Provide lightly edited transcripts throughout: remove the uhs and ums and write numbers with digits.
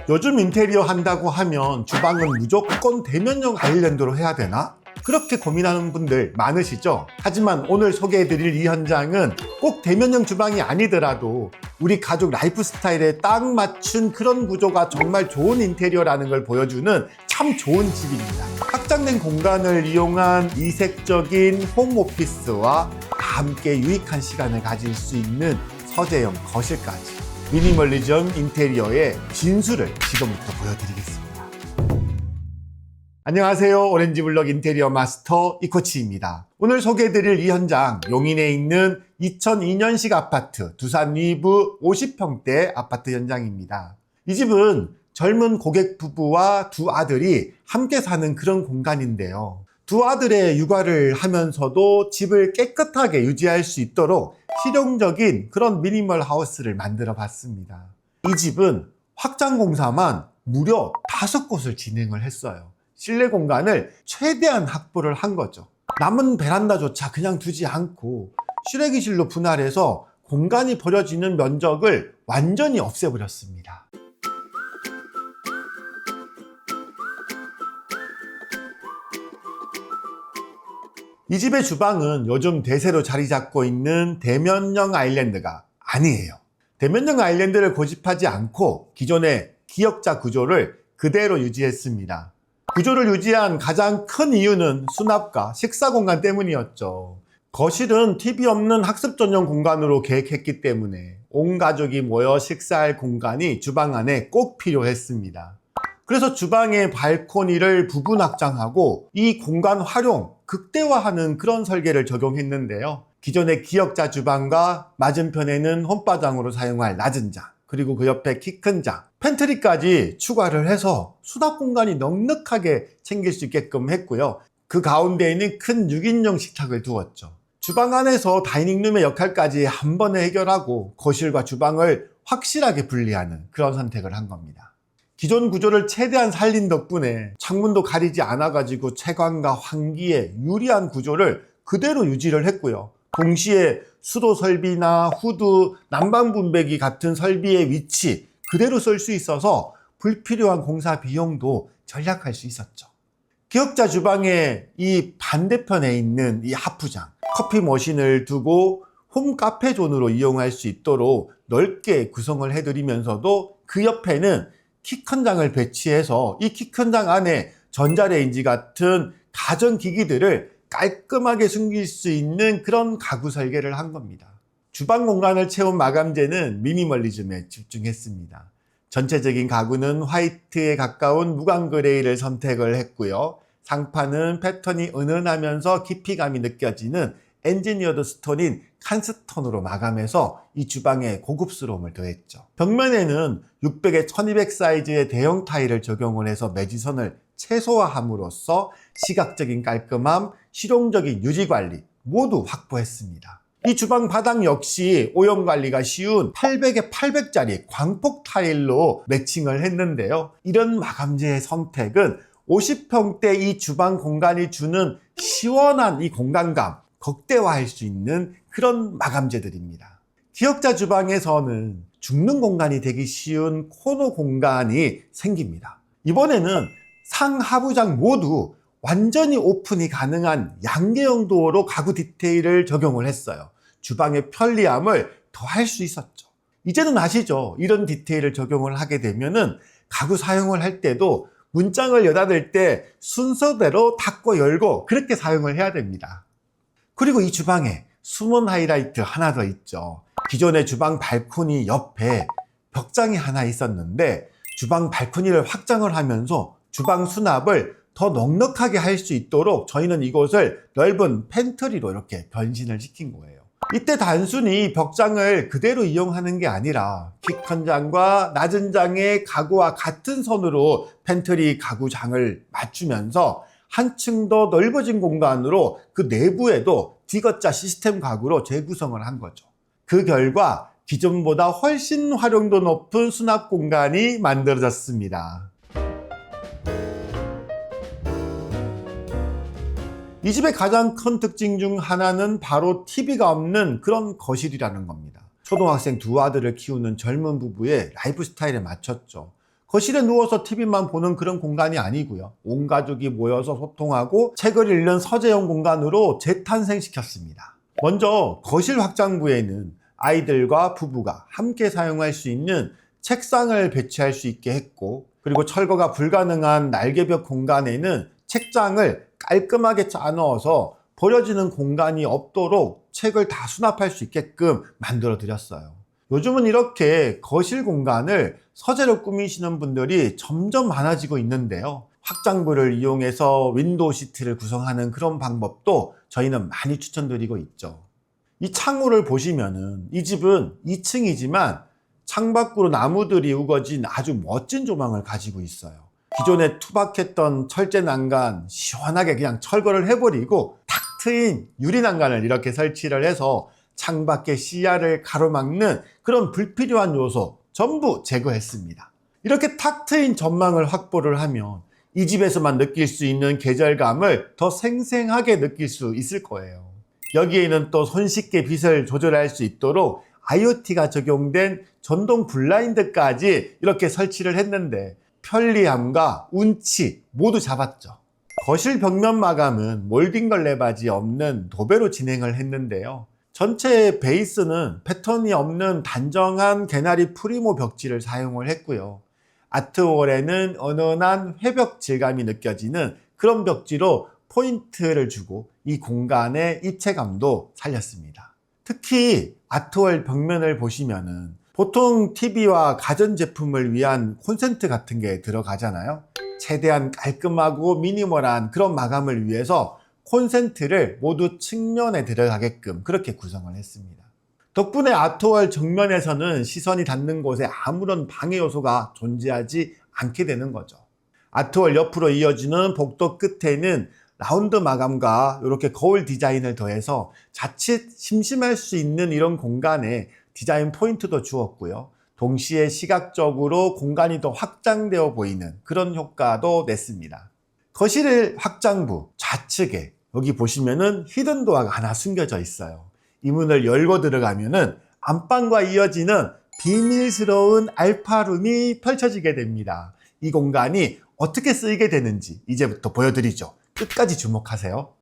요즘 인테리어 한다고 하면 주방은 무조건 대면형 아일랜드로 해야 되나? 그렇게 고민하는 분들 많으시죠? 하지만 오늘 소개해드릴 이 현장은 꼭 대면형 주방이 아니더라도 우리 가족 라이프 스타일에 딱 맞춘 그런 구조가 정말 좋은 인테리어라는 걸 보여주는 참 좋은 집입니다. 확장된 공간을 이용한 이색적인 홈오피스와 함께 유익한 시간을 가질 수 있는 서재형 거실까지 미니멀리즘 인테리어의 진수를 지금부터 보여드리겠습니다. 안녕하세요. 오렌지블럭 인테리어 마스터 이코치입니다. 오늘 소개해드릴 이 현장, 용인에 있는 2002년식 아파트 두산 리브 50평대 아파트 현장입니다. 이 집은 젊은 고객 부부와 두 아들이 함께 사는 그런 공간인데요. 두 아들의 육아를 하면서도 집을 깨끗하게 유지할 수 있도록 실용적인 그런 미니멀 하우스를 만들어 봤습니다. 이 집은 확장 공사만 무려 5곳을 진행을 했어요. 실내 공간을 최대한 확보를 한 거죠. 남은 베란다조차 그냥 두지 않고 실외기실로 분할해서 공간이 버려지는 면적을 완전히 없애버렸습니다. 이 집의 주방은 요즘 대세로 자리 잡고 있는 대면형 아일랜드가 아니에요. 대면형 아일랜드를 고집하지 않고 기존의 기역자 구조를 그대로 유지했습니다. 구조를 유지한 가장 큰 이유는 수납과 식사 공간 때문이었죠. 거실은 TV 없는 학습 전용 공간으로 계획했기 때문에 온 가족이 모여 식사할 공간이 주방 안에 꼭 필요했습니다. 그래서 주방의 발코니를 부분 확장하고 이 공간 활용 극대화하는 그런 설계를 적용했는데요. 기존의 기역자 주방과 맞은편에는 홈바닥으로 사용할 낮은 장, 그리고 그 옆에 키 큰 장, 팬트리까지 추가를 해서 수납 공간이 넉넉하게 챙길 수 있게끔 했고요. 그 가운데에는 큰 6인용 식탁을 두었죠. 주방 안에서 다이닝룸의 역할까지 한 번에 해결하고 거실과 주방을 확실하게 분리하는 그런 선택을 한 겁니다. 기존 구조를 최대한 살린 덕분에 창문도 가리지 않아가지고 채광과 환기에 유리한 구조를 그대로 유지를 했고요. 동시에 수도 설비나 후드, 난방 분배기 같은 설비의 위치 그대로 쓸 수 있어서 불필요한 공사 비용도 절약할 수 있었죠. 기역자 주방의 이 반대편에 있는 이 하프장, 커피 머신을 두고 홈 카페 존으로 이용할 수 있도록 넓게 구성을 해드리면서도 그 옆에는 키 큰 장을 배치해서 이 키 큰 장 안에 전자레인지 같은 가전기기들을 깔끔하게 숨길 수 있는 그런 가구 설계를 한 겁니다. 주방 공간을 채운 마감재는 미니멀리즘에 집중했습니다. 전체적인 가구는 화이트에 가까운 무광 그레이를 선택을 했고요. 상판은 패턴이 은은하면서 깊이감이 느껴지는 엔지니어드 스톤인 칸스톤으로 마감해서 이 주방에 고급스러움을 더했죠. 벽면에는 600에 1200 사이즈의 대형 타일을 적용을 해서 매지선을 최소화함으로써 시각적인 깔끔함, 실용적인 유지관리 모두 확보했습니다. 이 주방 바닥 역시 오염관리가 쉬운 800에 800짜리 광폭 타일로 매칭을 했는데요. 이런 마감재의 선택은 50평대 이 주방 공간이 주는 시원한 이 공간감 극대화할 수 있는 그런 마감재들입니다. 기역자 주방에서는 죽는 공간이 되기 쉬운 코너 공간이 생깁니다. 이번에는 상하부장 모두 완전히 오픈이 가능한 양계형 도어로 가구 디테일을 적용을 했어요. 주방의 편리함을 더할 수 있었죠. 이제는 아시죠? 이런 디테일을 적용을 하게 되면은 가구 사용을 할 때도 문장을 여닫을 때 순서대로 닫고 열고 그렇게 사용을 해야 됩니다. 그리고 이 주방에 숨은 하이라이트 하나 더 있죠. 기존의 주방 발코니 옆에 벽장이 하나 있었는데 주방 발코니를 확장을 하면서 주방 수납을 더 넉넉하게 할 수 있도록 저희는 이곳을 넓은 팬트리로 이렇게 변신을 시킨 거예요. 이때 단순히 벽장을 그대로 이용하는 게 아니라 키 큰 장과 낮은 장의 가구와 같은 선으로 팬트리 가구 장을 맞추면서 한층 더 넓어진 공간으로 그 내부에도 디귿자 시스템 가구로 재구성을 한 거죠. 그 결과 기존보다 훨씬 활용도 높은 수납 공간이 만들어졌습니다. 이 집의 가장 큰 특징 중 하나는 바로 TV가 없는 그런 거실이라는 겁니다. 초등학생 두 아들을 키우는 젊은 부부의 라이프 스타일에 맞췄죠. 거실에 누워서 TV만 보는 그런 공간이 아니고요. 온 가족이 모여서 소통하고 책을 읽는 서재형 공간으로 재탄생시켰습니다. 먼저 거실 확장부에는 아이들과 부부가 함께 사용할 수 있는 책상을 배치할 수 있게 했고, 그리고 철거가 불가능한 날개벽 공간에는 책장을 깔끔하게 짜넣어서 버려지는 공간이 없도록 책을 다 수납할 수 있게끔 만들어 드렸어요. 요즘은 이렇게 거실 공간을 서재로 꾸미시는 분들이 점점 많아지고 있는데요. 확장부를 이용해서 윈도우 시트를 구성하는 그런 방법도 저희는 많이 추천드리고 있죠. 이 창호를 보시면은 이 집은 2층이지만 창밖으로 나무들이 우거진 아주 멋진 조망을 가지고 있어요. 기존에 투박했던 철제 난간 시원하게 그냥 철거를 해버리고 탁 트인 유리 난간을 이렇게 설치를 해서 창밖의 시야를 가로막는 그런 불필요한 요소 전부 제거했습니다. 이렇게 탁 트인 전망을 확보를 하면 이 집에서만 느낄 수 있는 계절감을 더 생생하게 느낄 수 있을 거예요. 여기에는 또 손쉽게 빛을 조절할 수 있도록 IoT가 적용된 전동 블라인드까지 이렇게 설치를 했는데 편리함과 운치 모두 잡았죠. 거실 벽면 마감은 몰딩 걸레바지 없는 도배로 진행을 했는데요. 전체 베이스는 패턴이 없는 단정한 개나리 프리모 벽지를 사용을 했고요. 아트월에는 은은한 회벽 질감이 느껴지는 그런 벽지로 포인트를 주고 이 공간의 입체감도 살렸습니다. 특히 아트월 벽면을 보시면은 보통 TV와 가전제품을 위한 콘센트 같은 게 들어가잖아요. 최대한 깔끔하고 미니멀한 그런 마감을 위해서 콘센트를 모두 측면에 들어가게끔 그렇게 구성을 했습니다. 덕분에 아트월 정면에서는 시선이 닿는 곳에 아무런 방해 요소가 존재하지 않게 되는 거죠. 아트월 옆으로 이어지는 복도 끝에는 라운드 마감과 이렇게 거울 디자인을 더해서 자칫 심심할 수 있는 이런 공간에 디자인 포인트도 주었고요. 동시에 시각적으로 공간이 더 확장되어 보이는 그런 효과도 냈습니다. 거실 확장부 좌측에 여기 보시면은 히든 도어가 하나 숨겨져 있어요. 이 문을 열고 들어가면은 안방과 이어지는 비밀스러운 알파룸이 펼쳐지게 됩니다. 이 공간이 어떻게 쓰이게 되는지 이제부터 보여드리죠. 끝까지 주목하세요.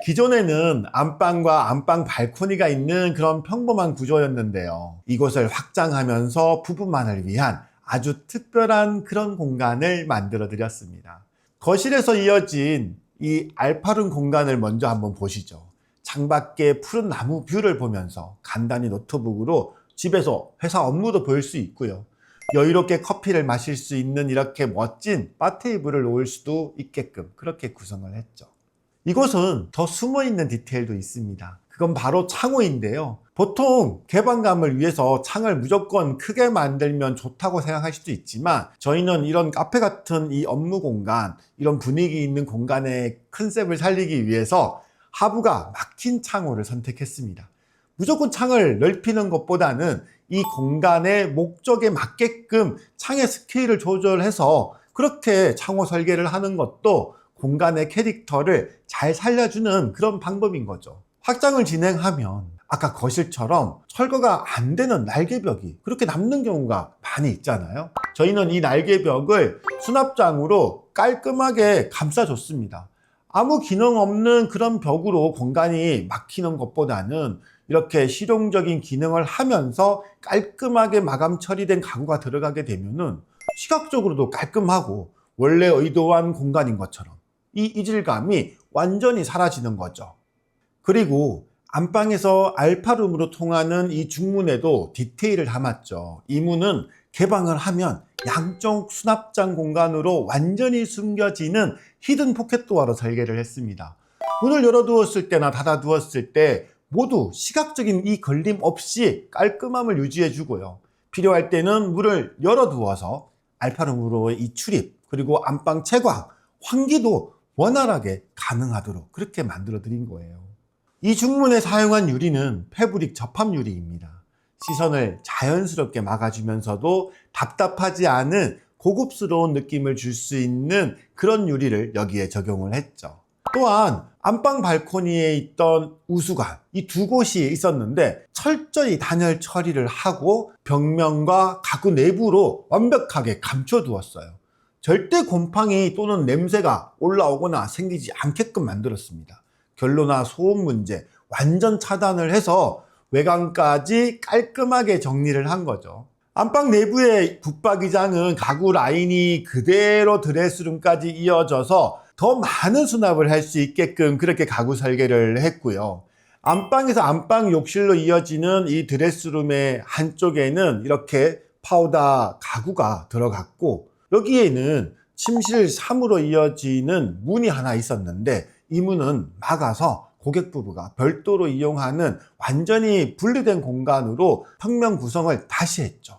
기존에는 안방과 안방 발코니가 있는 그런 평범한 구조였는데요. 이곳을 확장하면서 부부만을 위한 아주 특별한 그런 공간을 만들어 드렸습니다. 거실에서 이어진 이 알파룸 공간을 먼저 한번 보시죠. 창밖의 푸른 나무 뷰를 보면서 간단히 노트북으로 집에서 회사 업무도 볼 수 있고요. 여유롭게 커피를 마실 수 있는 이렇게 멋진 바 테이블을 놓을 수도 있게끔 그렇게 구성을 했죠. 이곳은 더 숨어있는 디테일도 있습니다. 그건 바로 창호인데요. 보통 개방감을 위해서 창을 무조건 크게 만들면 좋다고 생각할 수도 있지만 저희는 이런 카페 같은 이 업무 공간, 이런 분위기 있는 공간의 컨셉을 살리기 위해서 하부가 막힌 창호를 선택했습니다. 무조건 창을 넓히는 것보다는 이 공간의 목적에 맞게끔 창의 스케일을 조절해서 그렇게 창호 설계를 하는 것도 공간의 캐릭터를 잘 살려주는 그런 방법인 거죠. 확장을 진행하면 아까 거실처럼 철거가 안 되는 날개벽이 그렇게 남는 경우가 많이 있잖아요. 저희는 이 날개벽을 수납장으로 깔끔하게 감싸줬습니다. 아무 기능 없는 그런 벽으로 공간이 막히는 것보다는 이렇게 실용적인 기능을 하면서 깔끔하게 마감 처리된 가구가 들어가게 되면은 시각적으로도 깔끔하고 원래 의도한 공간인 것처럼 이 이질감이 완전히 사라지는 거죠. 그리고 안방에서 알파룸으로 통하는 이 중문에도 디테일을 담았죠. 이 문은 개방을 하면 양쪽 수납장 공간으로 완전히 숨겨지는 히든 포켓 도어로 설계를 했습니다. 문을 열어두었을 때나 닫아두었을 때 모두 시각적인 이 걸림 없이 깔끔함을 유지해 주고요. 필요할 때는 문을 열어두어서 알파룸으로의 이 출입, 그리고 안방 채광, 환기도 원활하게 가능하도록 그렇게 만들어 드린 거예요. 이 중문에 사용한 유리는 패브릭 접합 유리입니다. 시선을 자연스럽게 막아주면서도 답답하지 않은 고급스러운 느낌을 줄 수 있는 그런 유리를 여기에 적용을 했죠. 또한 안방 발코니에 있던 우수관, 이 두 곳이 있었는데 철저히 단열 처리를 하고 벽면과 가구 내부로 완벽하게 감춰두었어요. 절대 곰팡이 또는 냄새가 올라오거나 생기지 않게끔 만들었습니다. 결로나 소음 문제 완전 차단을 해서 외관까지 깔끔하게 정리를 한 거죠. 안방 내부의 붙박이장은 가구 라인이 그대로 드레스룸까지 이어져서 더 많은 수납을 할 수 있게끔 그렇게 가구 설계를 했고요. 안방에서 안방 욕실로 이어지는 이 드레스룸의 한쪽에는 이렇게 파우더 가구가 들어갔고, 여기에는 침실 3으로 이어지는 문이 하나 있었는데 이 문은 막아서 고객 부부가 별도로 이용하는 완전히 분리된 공간으로 평면 구성을 다시 했죠.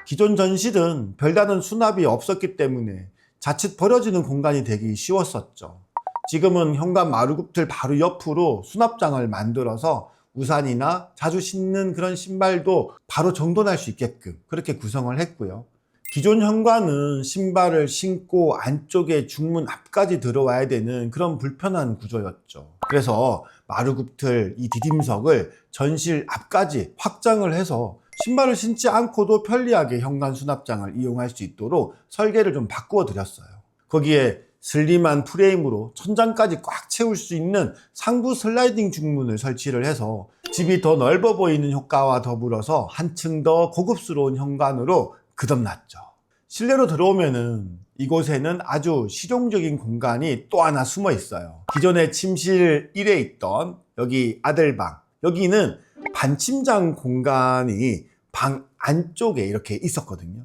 기존 전실은 별다른 수납이 없었기 때문에 자칫 버려지는 공간이 되기 쉬웠었죠. 지금은 현관 마루굽틀 바로 옆으로 수납장을 만들어서 우산이나 자주 신는 그런 신발도 바로 정돈할 수 있게끔 그렇게 구성을 했고요. 기존 현관은 신발을 신고 안쪽에 중문 앞까지 들어와야 되는 그런 불편한 구조였죠. 그래서 마루굽틀 이 디딤석을 전실 앞까지 확장을 해서 신발을 신지 않고도 편리하게 현관 수납장을 이용할 수 있도록 설계를 좀 바꾸어 드렸어요. 거기에 슬림한 프레임으로 천장까지 꽉 채울 수 있는 상부 슬라이딩 중문을 설치를 해서 집이 더 넓어 보이는 효과와 더불어서 한층 더 고급스러운 현관으로 거듭났죠. 실내로 들어오면은 이곳에는 아주 실용적인 공간이 또 하나 숨어 있어요. 기존에 침실 1에 있던 여기 아들방, 여기는 반침장 공간이 방 안쪽에 이렇게 있었거든요.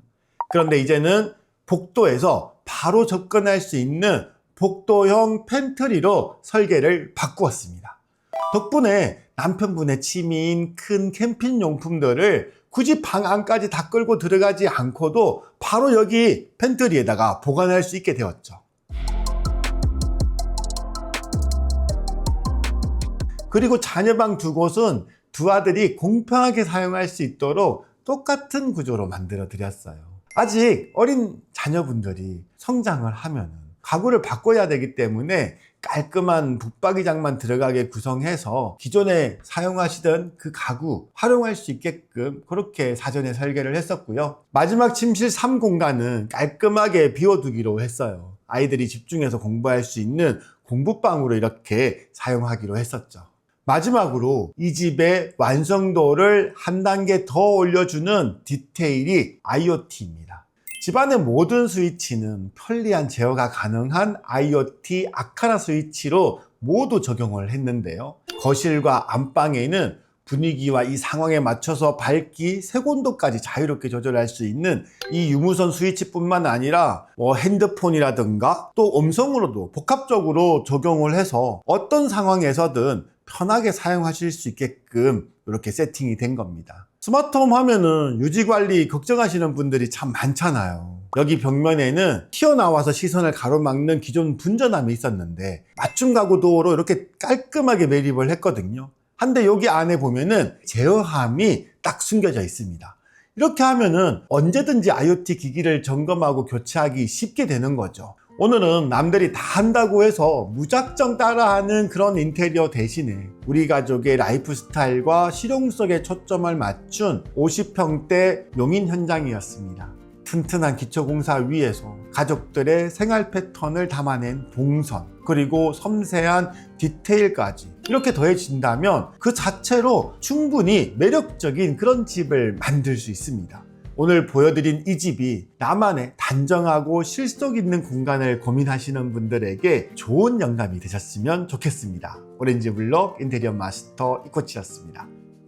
그런데 이제는 복도에서 바로 접근할 수 있는 복도형 팬트리로 설계를 바꾸었습니다. 덕분에 남편분의 취미인 큰 캠핑 용품들을 굳이 방 안까지 다 끌고 들어가지 않고도 바로 여기 팬트리에다가 보관할 수 있게 되었죠. 그리고 자녀방 두 곳은 두 아들이 공평하게 사용할 수 있도록 똑같은 구조로 만들어 드렸어요. 아직 어린 자녀분들이 성장을 하면 가구를 바꿔야 되기 때문에 깔끔한 붙박이장만 들어가게 구성해서 기존에 사용하시던 그 가구 활용할 수 있게끔 그렇게 사전에 설계를 했었고요. 마지막 침실 3 공간은 깔끔하게 비워두기로 했어요. 아이들이 집중해서 공부할 수 있는 공부방으로 이렇게 사용하기로 했었죠. 마지막으로 이 집의 완성도를 한 단계 더 올려주는 디테일이 IoT입니다. 집안의 모든 스위치는 편리한 제어가 가능한 IoT 아카라 스위치로 모두 적용을 했는데요. 거실과 안방에는 분위기와 이 상황에 맞춰서 밝기, 색온도까지 자유롭게 조절할 수 있는 이 유무선 스위치뿐만 아니라 핸드폰이라든가 또 음성으로도 복합적으로 적용을 해서 어떤 상황에서든 편하게 사용하실 수 있게끔 이렇게 세팅이 된 겁니다. 스마트홈 하면은 유지관리 걱정하시는 분들이 참 많잖아요. 여기 벽면에는 튀어나와서 시선을 가로막는 기존 분전함이 있었는데 맞춤 가구 도어로 이렇게 깔끔하게 매립을 했거든요. 한데 여기 안에 보면은 제어함이 딱 숨겨져 있습니다. 이렇게 하면은 언제든지 IoT 기기를 점검하고 교체하기 쉽게 되는 거죠. 오늘은 남들이 다 한다고 해서 무작정 따라하는 그런 인테리어 대신에 우리 가족의 라이프 스타일과 실용성에 초점을 맞춘 50평대 용인 현장이었습니다. 튼튼한 기초공사 위에서 가족들의 생활 패턴을 담아낸 동선, 그리고 섬세한 디테일까지 이렇게 더해진다면 그 자체로 충분히 매력적인 그런 집을 만들 수 있습니다. 오늘 보여드린 이 집이 나만의 단정하고 실속 있는 공간을 고민하시는 분들에게 좋은 영감이 되셨으면 좋겠습니다. 오렌지블록 인테리어 마스터 이코치였습니다.